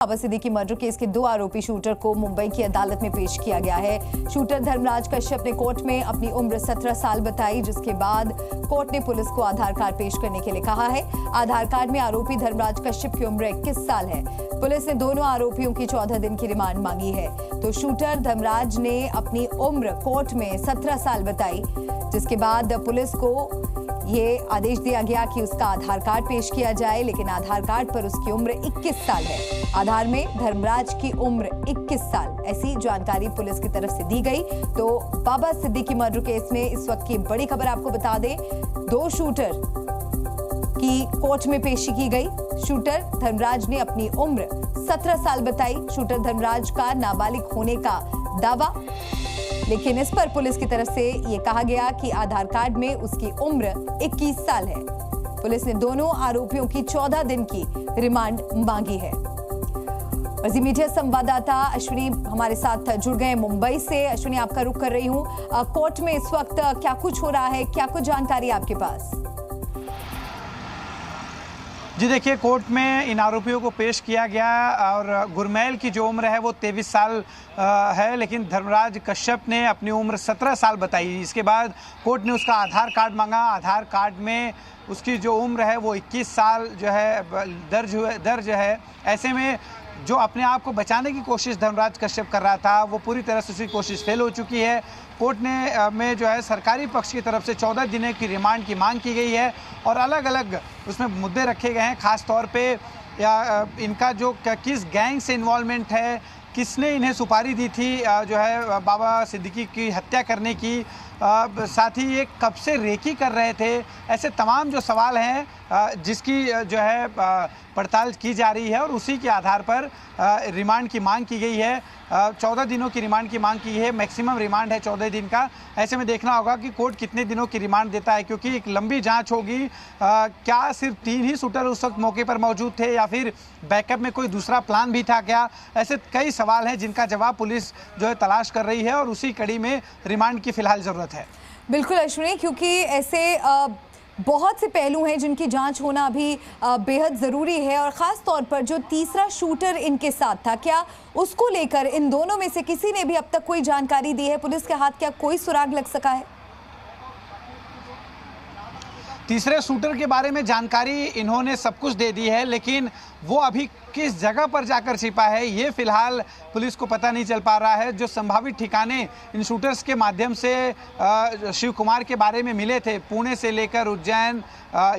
बाबा Siddiqui murder case के 2 आरोपी shooter को मुंबई की अदालत में पेश किया गया है। शूटर धर्मराज कश्यप ने कोर्ट में अपनी उम्र 17 साल बताई, जिसके बाद कोर्ट ने पुलिस को आधार कार्ड पेश करने के लिए कहा है। आधार कार्ड में आरोपी धर्मराज कश्यप की उम्र 21 साल है। पुलिस ने दोनों आरोपियों की 14 दिन की रिमांड मांगी है। तो शूटर धर्मराज ने अपनी उम्र कोर्ट में 17 साल बताई, जिसके बाद पुलिस को ये आदेश दिया गया कि उसका आधार कार्ड पेश किया जाए, लेकिन आधार कार्ड पर उसकी उम्र 21 साल है। आधार में धर्मराज की उम्र 21 साल, ऐसी जानकारी पुलिस की तरफ से दी गई। तो बाबा सिद्दीकी मर्डर केस में इस वक्त की बड़ी खबर आपको बता दें, 2 शूटर की कोर्ट में पेशी की गई। शूटर धर्मराज ने अपनी उम्र 17 साल बताई। शूटर धर्मराज का नाबालिग होने का दावा, लेकिन इस पर पुलिस की तरफ से ये कहा गया कि आधार कार्ड में उसकी उम्र 21 साल है। पुलिस ने दोनों आरोपियों की 14 दिन की रिमांड मांगी है। और जी मीडिया संवाददाता अश्विनी हमारे साथ जुड़ गए मुंबई से। अश्विनी, आपका रुख कर रही हूँ, कोर्ट में इस वक्त क्या कुछ हो रहा है, क्या कुछ जानकारी आपके पास? जी देखिए, कोर्ट में इन आरोपियों को पेश किया गया और गुरमैल की जो उम्र है वो 23 साल है, लेकिन धर्मराज कश्यप ने अपनी उम्र 17 साल बताई। इसके बाद कोर्ट ने उसका आधार कार्ड मांगा। आधार कार्ड में उसकी जो उम्र है वो 21 साल जो है दर्ज है। ऐसे में जो अपने आप को बचाने की कोशिश धर्मराज कश्यप कर रहा था, वो पूरी तरह से उसकी कोशिश फेल हो चुकी है। कोर्ट ने में जो है सरकारी पक्ष की तरफ से 14 दिनों की रिमांड की मांग की गई है और अलग अलग उसमें मुद्दे रखे गए हैं। खास तौर पे या इनका जो किस गैंग से इन्वॉल्वमेंट है, किसने इन्हें सुपारी दी थी जो है बाबा सिद्दीकी की हत्या करने की, साथ ही ये कब से रेकी कर रहे थे, ऐसे तमाम जो सवाल हैं जिसकी जो है पड़ताल की जा रही है और उसी के आधार पर रिमांड की मांग की गई है। 14 दिनों की रिमांड की मांग की है। मैक्सिमम रिमांड है 14 दिन का। ऐसे में देखना होगा कि कोर्ट कितने दिनों की रिमांड देता है, क्योंकि एक लंबी जांच होगी। क्या सिर्फ 3 ही शूटर उस वक्त मौके पर मौजूद थे या फिर बैकअप में कोई दूसरा प्लान भी था क्या? ऐसे कई सवाल हैं जिनका जवाब पुलिस जो है तलाश कर रही है और उसी कड़ी में रिमांड की फिलहाल ज़रूरत है। बिल्कुल अश्विनी, क्योंकि ऐसे बहुत से पहलू हैं जिनकी जांच होना अभी बेहद ज़रूरी है। और ख़ास तौर पर जो तीसरा शूटर इनके साथ था, क्या उसको लेकर इन दोनों में से किसी ने भी अब तक कोई जानकारी दी है? पुलिस के हाथ क्या कोई सुराग लग सका है? तीसरे शूटर के बारे में जानकारी इन्होंने सब कुछ दे दी है, लेकिन वो अभी किस जगह पर जाकर छिपा है ये फिलहाल पुलिस को पता नहीं चल पा रहा है। जो संभावित ठिकाने इन शूटर्स के माध्यम से शिव कुमार के बारे में मिले थे, पुणे से लेकर उज्जैन,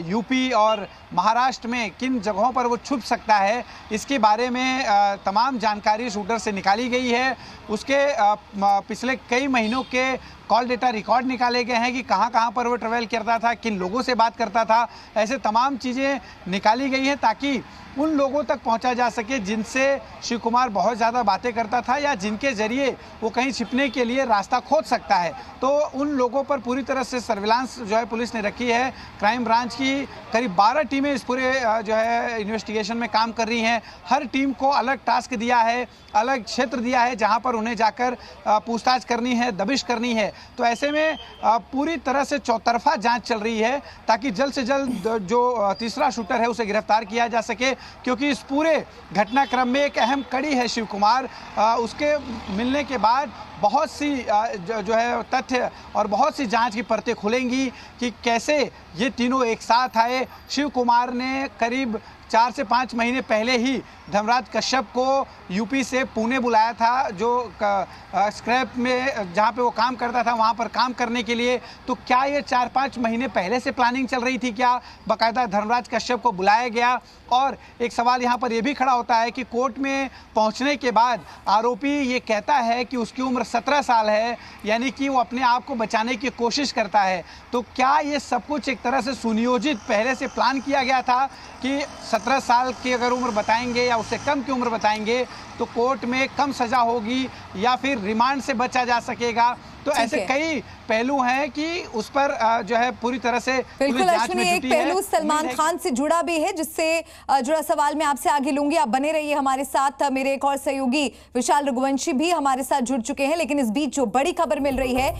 यूपी और महाराष्ट्र में किन जगहों पर वो छुप सकता है, इसके बारे में तमाम जानकारी शूटर से निकाली गई है। उसके पिछले कई महीनों के कॉल डेटा रिकॉर्ड निकाले गए हैं कि कहाँ कहाँ पर वो ट्रैवल करता था, किन लोगों से बात करता था। ऐसे तमाम चीज़ें निकाली गई हैं ताकि उन लोगों तक पहुंचा जा सके जिनसे शिव कुमार बहुत ज़्यादा बातें करता था या जिनके ज़रिए वो कहीं छिपने के लिए रास्ता खोज सकता है। तो उन लोगों पर पूरी तरह से सर्विलांस जो है पुलिस ने रखी है। क्राइम ब्रांच की करीब 12 टीमें इस पूरे जो है इन्वेस्टिगेशन में काम कर रही हैं। हर टीम को अलग टास्क दिया है, अलग क्षेत्र दिया है जहाँ पर उन्हें जाकर पूछताछ करनी है, दबिश करनी है। तो ऐसे में पूरी तरह से चौतरफा जाँच चल रही है ताकि जल्द से जल्द जो तीसरा शूटर है उसे गिरफ्तार किया जा सके, क्योंकि इस पूरे घटनाक्रम में एक अहम कड़ी है शिव कुमार। उसके मिलने के बाद बहुत सी जो है तथ्य और बहुत सी जांच की परतें खुलेंगी कि कैसे ये तीनों एक साथ आए। शिव कुमार ने करीब 4 से 5 महीने पहले ही धर्मराज कश्यप को यूपी से पुणे बुलाया था, जो स्क्रैप में जहाँ पे वो काम करता था वहाँ पर काम करने के लिए। तो क्या ये 4-5 महीने पहले से प्लानिंग चल रही थी क्या? बाकायदा धर्मराज कश्यप को बुलाया गया। और एक सवाल यहाँ पर यह भी खड़ा होता है कि कोर्ट में पहुँचने के बाद आरोपी ये कहता है कि उसकी उम्र 17 साल है, यानी कि वो अपने आप को बचाने की कोशिश करता है। तो क्या ये सब कुछ एक तरह से सुनियोजित पहले से प्लान किया गया था कि 17 साल की अगर उम्र बताएंगे या उससे कम की उम्र बताएंगे तो कोर्ट में कम सजा होगी या फिर रिमांड से बचा जा सकेगा? तो ऐसे कई पहलू हैं कि उस पर जो है पूरी तरह से बिल्कुल अश्विनी, एक पहलू सलमान खान से जुड़ा भी है, जिससे जुड़ा सवाल मैं आपसे आगे लूंगी। आप बने रहिए हमारे साथ। मेरे एक और सहयोगी विशाल रघुवंशी भी हमारे साथ जुड़ चुके हैं, लेकिन इस बीच जो बड़ी खबर मिल रही है